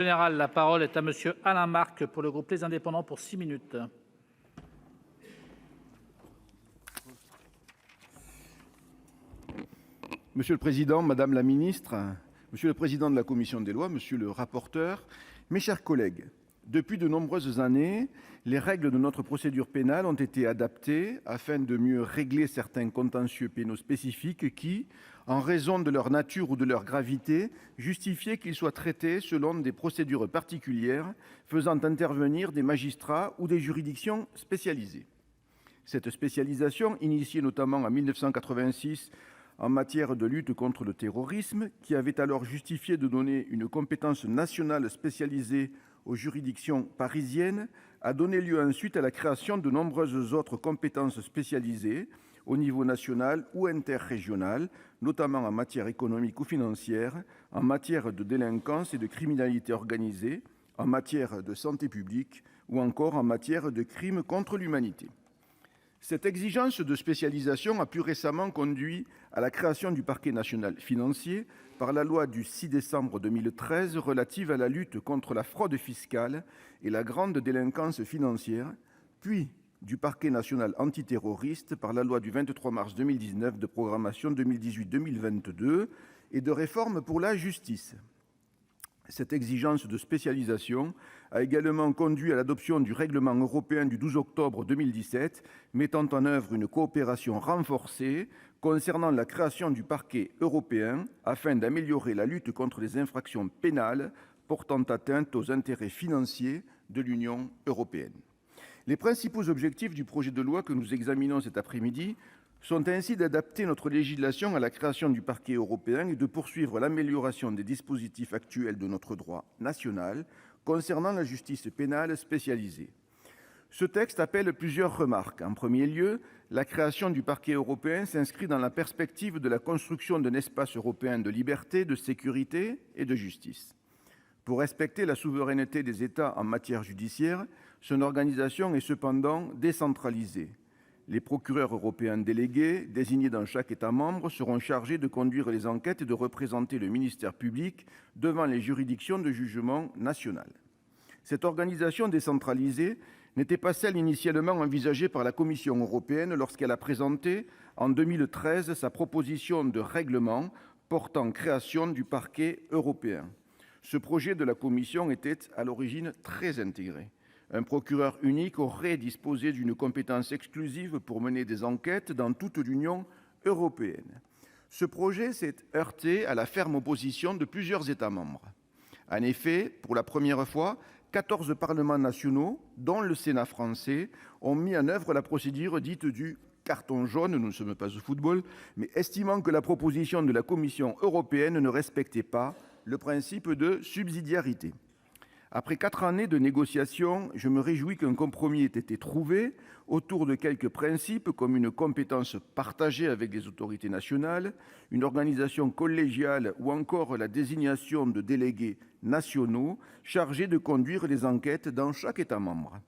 Général, la parole est à monsieur Alain Marc pour le groupe Les Indépendants pour 6 minutes. Monsieur le président, madame la ministre, monsieur le président de la commission des lois, monsieur le rapporteur, mes chers collègues, depuis de nombreuses années, les règles de notre procédure pénale ont été adaptées afin de mieux régler certains contentieux pénaux spécifiques qui, en raison de leur nature ou de leur gravité, justifiaient qu'ils soient traités selon des procédures particulières faisant intervenir des magistrats ou des juridictions spécialisées. Cette spécialisation, initiée notamment en 1986 en matière de lutte contre le terrorisme, qui avait alors justifié de donner une compétence nationale spécialisée aux juridictions parisiennes, a donné lieu ensuite à la création de nombreuses autres compétences spécialisées au niveau national ou interrégional, notamment en matière économique ou financière, en matière de délinquance et de criminalité organisée, en matière de santé publique ou encore en matière de crimes contre l'humanité. Cette exigence de spécialisation a plus récemment conduit à la création du parquet national financier par la loi du 6 décembre 2013 relative à la lutte contre la fraude fiscale et la grande délinquance financière, puis du parquet national antiterroriste par la loi du 23 mars 2019 de programmation 2018-2022 et de réforme pour la justice. Cette exigence de spécialisation a également conduit à l'adoption du règlement européen du 12 octobre 2017 mettant en œuvre une coopération renforcée concernant la création du parquet européen afin d'améliorer la lutte contre les infractions pénales portant atteinte aux intérêts financiers de l'Union européenne. Les principaux objectifs du projet de loi que nous examinons cet après-midi sont ainsi d'adapter notre législation à la création du parquet européen et de poursuivre l'amélioration des dispositifs actuels de notre droit national concernant la justice pénale spécialisée. Ce texte appelle plusieurs remarques. En premier lieu, la création du parquet européen s'inscrit dans la perspective de la construction d'un espace européen de liberté, de sécurité et de justice. Pour respecter la souveraineté des États en matière judiciaire, son organisation est cependant décentralisée. Les procureurs européens délégués, désignés dans chaque État membre, seront chargés de conduire les enquêtes et de représenter le ministère public devant les juridictions de jugement nationales. Cette organisation décentralisée n'était pas celle initialement envisagée par la Commission européenne lorsqu'elle a présenté, en 2013, sa proposition de règlement portant création du parquet européen. Ce projet de la Commission était à l'origine très intégré. Un procureur unique aurait disposé d'une compétence exclusive pour mener des enquêtes dans toute l'Union européenne. Ce projet s'est heurté à la ferme opposition de plusieurs États membres. En effet, pour la première fois, 14 parlements nationaux, dont le Sénat français, ont mis en œuvre la procédure dite du carton jaune, nous ne sommes pas au football, mais estimant que la proposition de la Commission européenne ne respectait pas le principe de subsidiarité. Après 4 années de négociations, je me réjouis qu'un compromis ait été trouvé autour de quelques principes comme une compétence partagée avec les autorités nationales, une organisation collégiale ou encore la désignation de délégués nationaux chargés de conduire les enquêtes dans chaque État membre.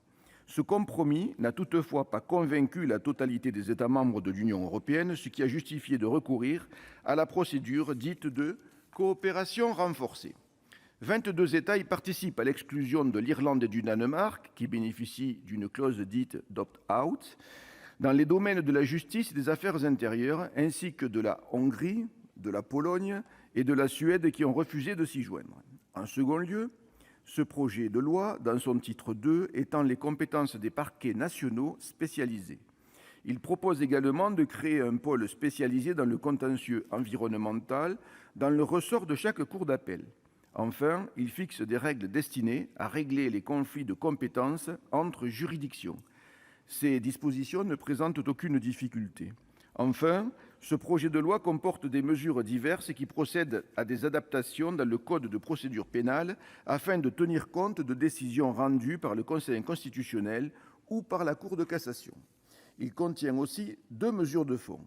Ce compromis n'a toutefois pas convaincu la totalité des États membres de l'Union européenne, ce qui a justifié de recourir à la procédure dite de coopération renforcée. 22 États y participent à l'exclusion de l'Irlande et du Danemark, qui bénéficient d'une clause dite d'opt-out, dans les domaines de la justice et des affaires intérieures, ainsi que de la Hongrie, de la Pologne et de la Suède qui ont refusé de s'y joindre. En second lieu, ce projet de loi, dans son titre 2, étend les compétences des parquets nationaux spécialisés. Il propose également de créer un pôle spécialisé dans le contentieux environnemental dans le ressort de chaque cour d'appel. Enfin, il fixe des règles destinées à régler les conflits de compétences entre juridictions. Ces dispositions ne présentent aucune difficulté. Enfin, ce projet de loi comporte des mesures diverses qui procèdent à des adaptations dans le Code de procédure pénale afin de tenir compte de décisions rendues par le Conseil constitutionnel ou par la Cour de cassation. Il contient aussi 2 mesures de fond.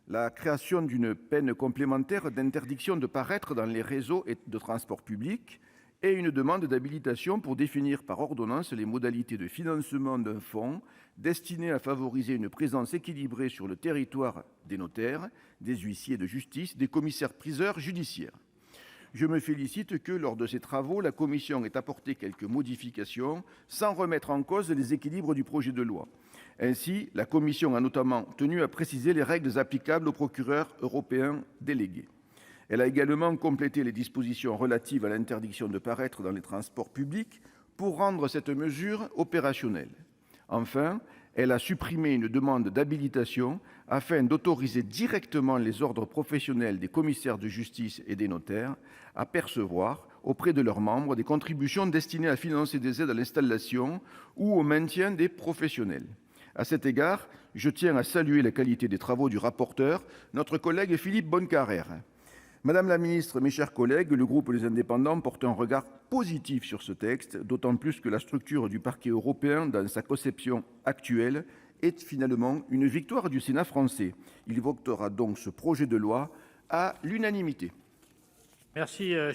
La création d'une peine complémentaire d'interdiction de paraître dans les réseaux de transport public et une demande d'habilitation pour définir par ordonnance les modalités de financement d'un fonds destiné à favoriser une présence équilibrée sur le territoire des notaires, des huissiers de justice, des commissaires-priseurs judiciaires. Je me félicite que, lors de ces travaux, la commission ait apporté quelques modifications sans remettre en cause les équilibres du projet de loi. Ainsi, la commission a notamment tenu à préciser les règles applicables aux procureurs européens délégués. Elle a également complété les dispositions relatives à l'interdiction de paraître dans les transports publics pour rendre cette mesure opérationnelle. Enfin, elle a supprimé une demande d'habilitation afin d'autoriser directement les ordres professionnels des commissaires de justice et des notaires à percevoir auprès de leurs membres des contributions destinées à financer des aides à l'installation ou au maintien des professionnels. À cet égard, je tiens à saluer la qualité des travaux du rapporteur, notre collègue Philippe Bonnecarrère. Madame la ministre, mes chers collègues, le groupe Les Indépendants porte un regard positif sur ce texte, d'autant plus que la structure du parquet européen, dans sa conception actuelle, est finalement une victoire du Sénat français. Il votera donc ce projet de loi à l'unanimité. Merci,